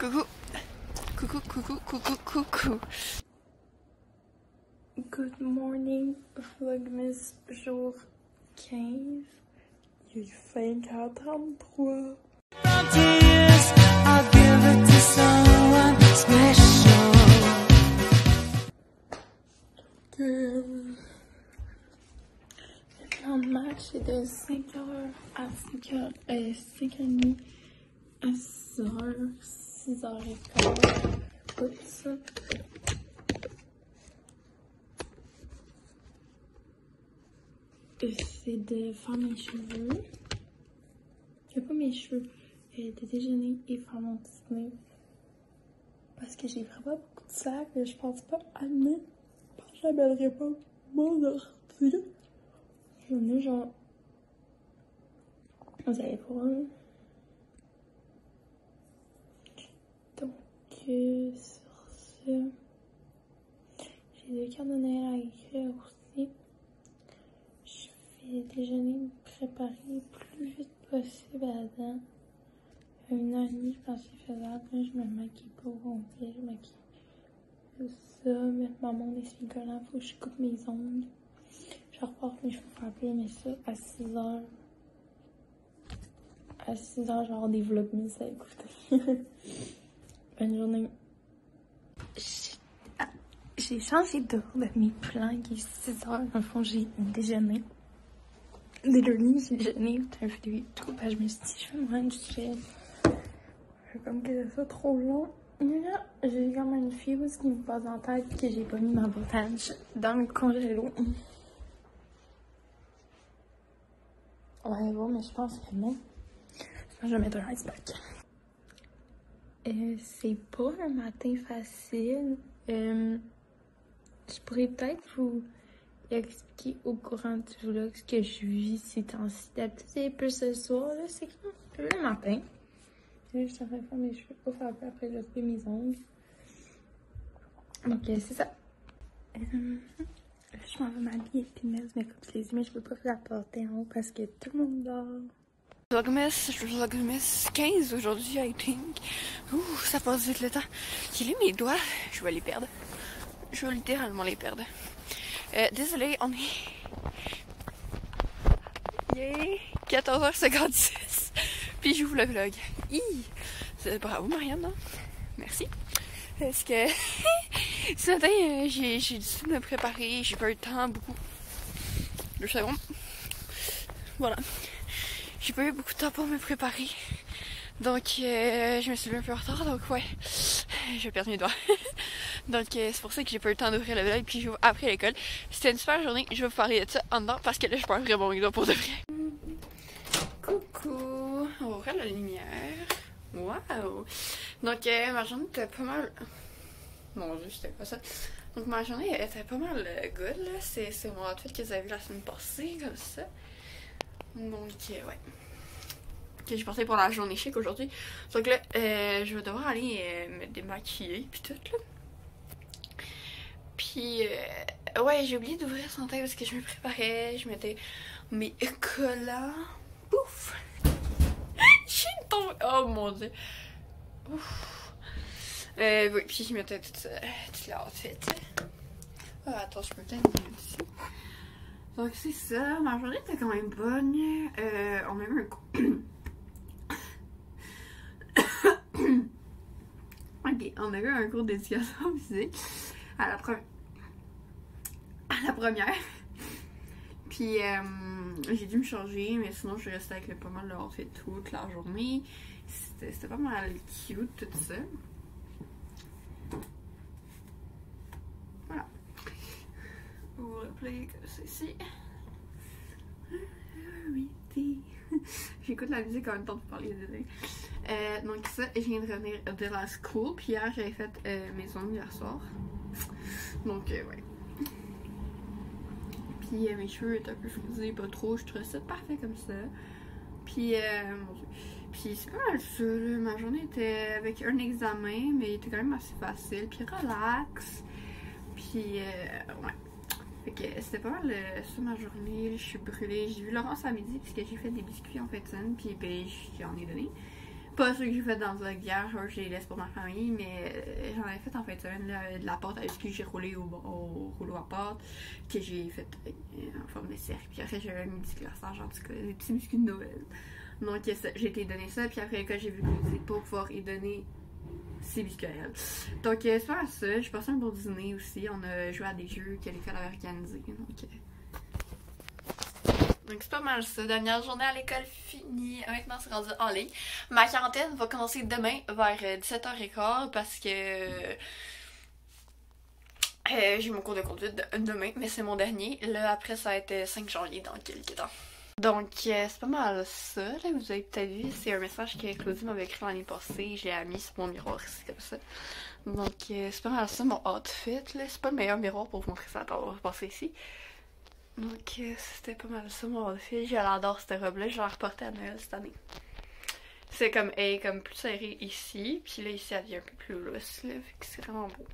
Coucou. Coucou, coucou, coucou, coucou. Good morning, Vlogmas jour 15. Il est 5h33. I'll give it to someone special. Le match est de 5h à 5h, 5h30 à 6h, 6h15. Oups. C'est de faire mes cheveux. Pas mes cheveux, de déjeuner et faire mon dîner. Parce que j'ai vraiment beaucoup de sacs, je pense pas amener. Je n'amènerai pas mon ordi. J'en ai genre. Vous allez voir. Donc, sur ce, j'ai des cartes de Noël à écrire aussi. Je vais déjeuner, me préparer le plus vite possible avant. 1h30, je pense que c'est faisable. Là, je me maquille pas au complet, je maquille ça, mettre ma montre essuie-collant, faut que je coupe mes ongles. Je repars mes cheveux rappelés, mais ça à 6h. À 6h, genre des vlogmas à écouter. Bonne journée. J'ai changé d'heure de mes plans, il est 6h. Dans le fond, j'ai déjeuné. Literally, j'ai déjeuné, t'as une vidéo et tout. Ben, je me suis dit, je vais me rendre chill. Je vais comme que ça trop long. Mais là, j'ai comme une fuse qui me passe en tête que j'ai pas mis ma boutange dans le congélo. On va voir, mais je pense que non. Je vais mettre un ice pack. C'est pas un matin facile. Je pourrais peut-être vous expliquer au courant du vlog ce que je vis ces temps-ci. D'habitude, c'est plus ce soir, là, c'est comme le matin. Là, je suis en train de faire mes cheveux pour faire après, je vais couper mes ongles. Donc, c'est ça. Je m'en vais m'habiller et mettre mes coupes les yeux, mais je peux pas la porter en haut parce que tout le monde dort. Vlogmas 15 aujourd'hui, I think. Ouh, ça passe vite le temps. Quel est mes doigts? Je vais les perdre. Je vais littéralement les perdre. Désolée, on est... Yeah! 14h56. Puis j'ouvre le vlog. Bravo Marianne, non? Merci. Parce que ce matin, j'ai dû me préparer. J'ai pas eu le temps beaucoup. 2 secondes. Voilà. J'ai pas eu beaucoup de temps pour me préparer. Donc, je me suis levée un peu en retard. Donc, ouais. Je vais perdre mes doigts. Donc, c'est pour ça que j'ai pas eu le temps d'ouvrir le vlog. Puis, j'ouvre après l'école. C'était une super journée. Je vais vous parler de ça en dedans. Parce que là, je perds vraiment mes doigts pour de vrai. Coucou. On va ouvrir la lumière. Waouh. Donc, ma journée était pas mal... Mon Dieu, c'était pas ça. Donc, ma journée était pas mal good, là. C'est mon outfit que vous avez vu la semaine passée, comme ça. Donc, ouais. Que j'ai porté pour la journée chic aujourd'hui. Donc là, je vais devoir aller me démaquiller, puis tout, là. Puis, ouais, j'ai oublié d'ouvrir son tête parce que je me préparais. Je mettais mes collants. Pouf! J'ai une tombe. Oh mon dieu. Ouf. Oui, puis je mettais toute l'outfit. Oh, attends, je peux peut-être mettre ici. Donc c'est ça, ma journée était quand même bonne. On a eu un coup. Ok, on a eu un cours d'éducation physique à la première. Puis j'ai dû me changer, mais sinon je restais avec pas mal de outfit toute la journée. C'était pas mal cute tout ça. Voilà. On va replay comme ceci. J'écoute la musique en même temps de parler, désolé. Donc ça, je viens de revenir de la school. Puis hier, j'avais fait mes ongles hier soir. Donc ouais. Puis mes cheveux étaient un peu frisés, pas trop. Je trouvais ça parfait comme ça. Puis mon Dieu. Puis c'est pas mal ça, là. Ma journée était avec un examen, mais il était quand même assez facile. Puis relax. Puis ouais. Fait que c'était pas mal ça ma journée, je suis brûlée. J'ai vu Laurence à midi parce que j'ai fait des biscuits en fin de semaine, puis ben j'en ai donné. pas ça que j'ai fait dans le vlog d'hier, je les laisse pour ma famille, mais j'en avais fait en fin de semaine là, de la pâte à biscuits que j'ai roulé au rouleau à pâte, que j'ai fait en forme de cercle. Puis après, j'avais mis du glaçage, en tout cas, des petits biscuits de Noël. Donc, j'ai été donner ça, puis après, quand j'ai vu que c'est pour pouvoir y donner ces biscuits à elle. Donc, c'est pas ça. J'ai passé un bon dîner aussi. On a joué à des jeux que l'école avait organisés. Donc c'est pas mal ça. Dernière journée à l'école finie. Maintenant, c'est rendu en ligne. Ma quarantaine va commencer demain vers 17h15 parce que j'ai mon cours de conduite demain, mais c'est mon dernier. Là, après, ça va être 5 janvier dans quelques temps. Donc, c'est pas mal ça. Là, vous avez peut-être vu, c'est un message que Claudie m'avait écrit l'année passée. Je l'ai mis sur mon miroir ici, comme ça. Donc, c'est pas mal ça, mon outfit. C'est pas le meilleur miroir pour vous montrer ça. Attends, on va passer ici. Donc, c'était pas mal ça, mon outfit. J'adore cette robe-là. Je l'ai reportée à Noël cette année. C'est comme, elle est comme plus serrée ici. Puis là, ici, elle devient un peu plus lousse, là. Fait que c'est vraiment beau.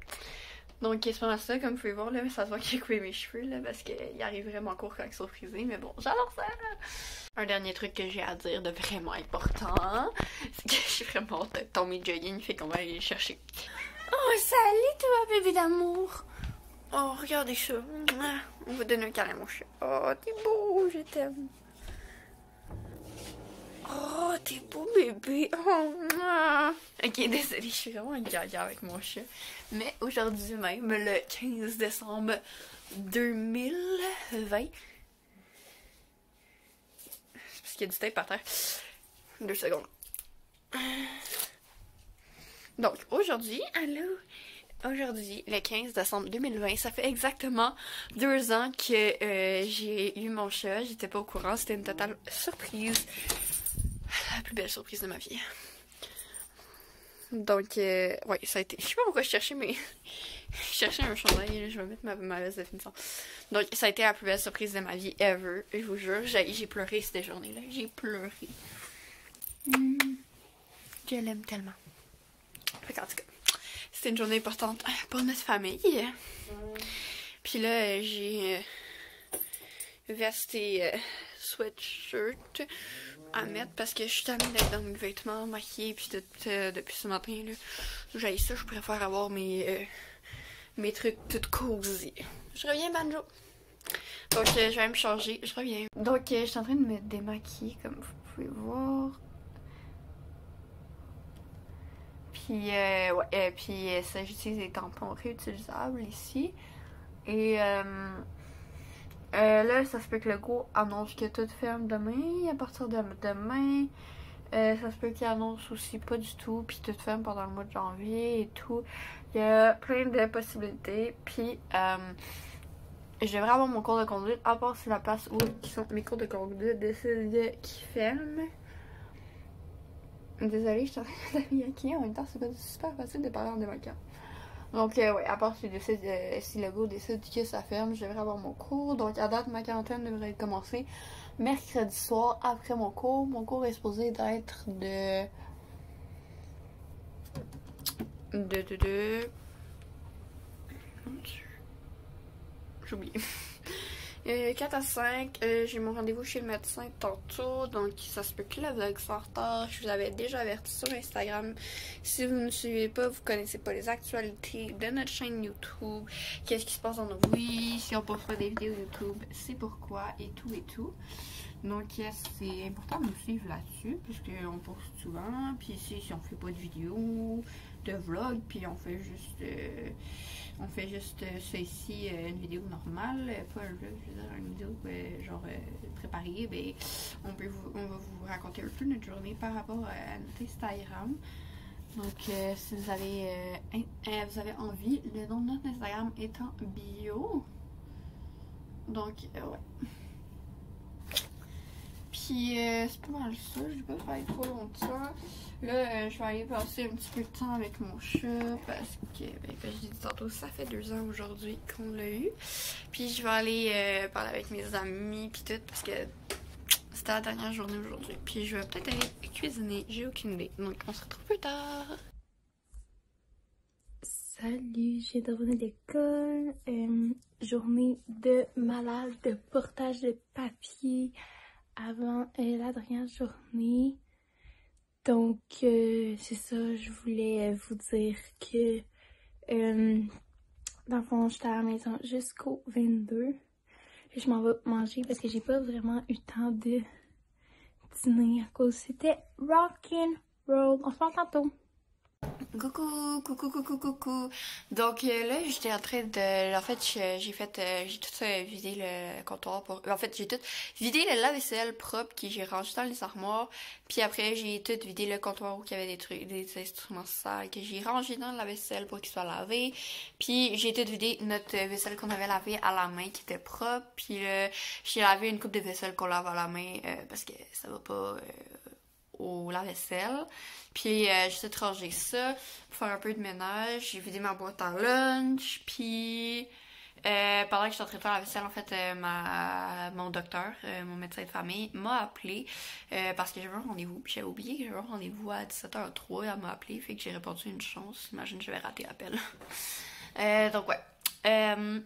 Donc, c'est pas mal ça, comme vous pouvez voir, là, ça se voit qu'il a coupé mes cheveux, là, parce qu'il arrive vraiment court quand ils sont frisés, mais bon, j'adore ça! Un dernier truc que j'ai à dire de vraiment important, c'est que je suis vraiment en tête tombée de jogging, fait qu'on va aller les chercher. Oh, salut toi, bébé d'amour! Oh, regardez ça! On va donner un câlin à mon chat. Oh, t'es beau, je t'aime! Oh, t'es beau bébé! Oh, ok, désolée, je suis vraiment gaga avec mon chat. Mais aujourd'hui même, le 15 décembre 2020... C'est parce qu'il y a du tape par terre. 2 secondes. Donc, aujourd'hui, aujourd'hui, le 15 décembre 2020, ça fait exactement 2 ans que j'ai eu mon chat. J'étais pas au courant, c'était une totale surprise. La plus belle surprise de ma vie. Donc, ouais, ça a été... Je sais pas pourquoi je cherchais, mais... je cherchais un chandail, je vais mettre ma veste de finition. Donc, ça a été la plus belle surprise de ma vie ever. Je vous jure, j'ai pleuré cette journée-là. J'ai pleuré. Je l'aime tellement. En tout cas, c'était une journée importante pour notre famille. Puis là, j'ai veste et sweatshirt à mettre parce que je suis tannée d'être dans mes vêtements maquillés puis tout depuis ce matin là. J'ai ça, je préfère avoir mes trucs tout cosy. Je reviens, Banjo. Donc je vais me changer, je reviens. Donc je suis en train de me démaquiller comme vous pouvez voir. Puis ouais, puis ça, j'utilise des tampons réutilisables ici. Et là, ça se peut que le gros annonce que tout ferme demain, à partir de demain. Ça se peut qu'il annonce aussi pas du tout, puis tout ferme pendant le mois de janvier et tout. Il y a plein de possibilités. Puis, je devrais avoir mon cours de conduite, à part si la place où sont mes cours de conduite décide qu'ils ferment. Désolée, je suis en train de m'habiller en même temps, c'est pas super facile de parler en démaquillant. Donc, ouais, à part si le go décide que ça ferme, je devrais avoir mon cours. Donc, à date, ma quarantaine devrait commencer mercredi soir après mon cours. Mon cours est supposé d'être j'ai oublié. 4 à 5, j'ai mon rendez-vous chez le médecin tantôt, donc ça se peut que le vlog soit en retard. Je vous avais déjà averti sur Instagram. Si vous ne me suivez pas, vous connaissez pas les actualités de notre chaîne YouTube, qu'est-ce qui se passe dans nos vies, si on poste pas des vidéos YouTube, c'est pourquoi, et tout et tout. Donc c'est important de nous suivre là-dessus, puisqu'on poste souvent, puis ici, si on fait pas de vidéos, de vlog, puis on fait juste ça ici, une vidéo normale, pas un vlog, je veux dire une vidéo genre préparée, ben on va vous raconter un peu notre journée par rapport à notre Instagram. Donc si vous avez envie, le nom de notre Instagram est en bio. Donc ouais. Puis c'est pas mal ça, je vais pas travailler trop longtemps. Là, je vais aller passer un petit peu de temps avec mon chat parce que, ben, comme je l'ai dit tantôt, ça fait 2 ans aujourd'hui qu'on l'a eu. Puis je vais aller parler avec mes amis puis tout parce que c'était la dernière journée aujourd'hui. Puis je vais peut-être aller cuisiner, j'ai aucune idée. Donc on se retrouve plus tard. Salut, je viens de revenir d'école. Journée de malade, de portage de papier avant la dernière journée. Donc, c'est ça, je voulais vous dire que, dans le fond, j'étais à la maison jusqu'au 22. Je m'en vais manger parce que j'ai pas vraiment eu le temps de dîner à cause c'était rock'n'roll. On se parle tantôt. Coucou, coucou, coucou, coucou. Donc là, j'étais en train de... En fait, j'ai tout vidé le comptoir pour... En fait, j'ai tout vidé le lave-vaisselle propre que j'ai rangé dans les armoires. Puis après, j'ai tout vidé le comptoir où il y avait des trucs, des instruments sales que j'ai rangé dans le lave-vaisselle pour qu'ils soient lavés. Puis j'ai tout vidé notre vaisselle qu'on avait lavée à la main qui était propre. Puis j'ai lavé une coupe de vaisselle qu'on lave à la main parce que ça va pas... au lave-vaisselle. Puis j'ai tout rangé ça pour faire un peu de ménage. J'ai vidé ma boîte à lunch. Puis pendant que j'étais en train de faire la vaisselle, en fait, mon docteur, mon médecin de famille, m'a appelé parce que j'avais un rendez-vous. Puis j'avais oublié que j'avais un rendez-vous à 17h03. Elle m'a appelé, fait que j'ai répondu une chance. Imagine, je vais rater l'appel. Donc ouais. Elle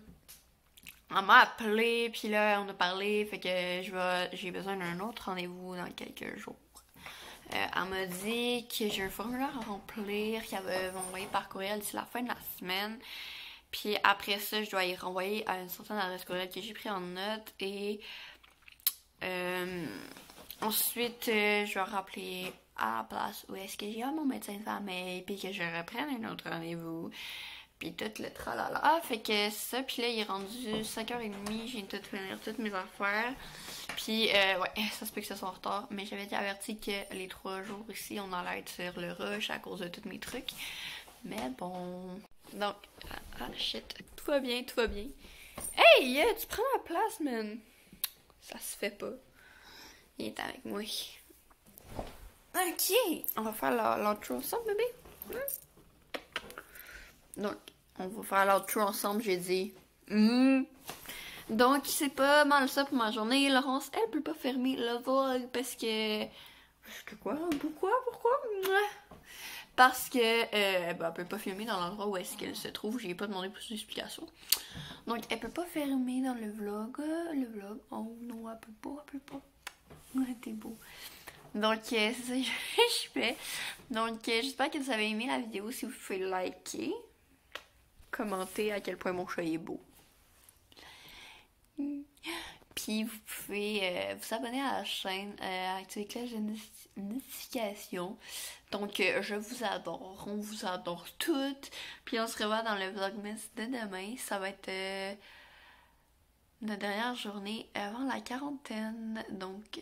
m'a appelé, puis là, on a parlé, fait que j'ai besoin d'un autre rendez-vous dans quelques jours. Elle m'a dit que j'ai un formulaire à remplir qu'elle va m'envoyer par courriel d'ici la fin de la semaine. Puis après ça, je dois y renvoyer à une certaine adresse courriel que j'ai pris en note. Et ensuite, je vais rappeler à la place où est-ce que j'ai mon médecin de famille. Puis que je reprenne un autre rendez-vous. Puis tout le tralala. Fait que ça, puis là, il est rendu 5h30. Je viens de tout finir toutes mes affaires. Puis, ouais, ça se peut que ce soit en retard, mais j'avais été avertie que les 3 jours ici, on allait être sur le rush à cause de tous mes trucs. Mais bon. Donc, shit. Tout va bien, tout va bien. Hey, tu prends ma place, man. Ça se fait pas. Viens avec moi. Ok, on va faire l'outro ensemble, bébé. Donc, on va faire l'outro ensemble, j'ai dit. Donc, c'est pas mal ça pour ma journée. Laurence, elle peut pas fermer le vlog parce que... Quoi? Pourquoi? Parce que, elle peut pas filmer dans l'endroit où est-ce qu'elle se trouve. J'ai pas demandé plus d'explications. Donc, elle peut pas filmer dans le vlog. Oh non, elle peut pas. Ouais, t'es beau. Donc, c'est ça que je fais. Donc, j'espère que vous avez aimé la vidéo. Si vous pouvez liker, commenter à quel point mon chat est beau. Puis vous pouvez vous abonner à la chaîne, activer la cloche de notification. Donc je vous adore, on vous adore toutes. Puis on se revoit dans le vlogmas de demain. Ça va être notre dernière journée avant la quarantaine. Donc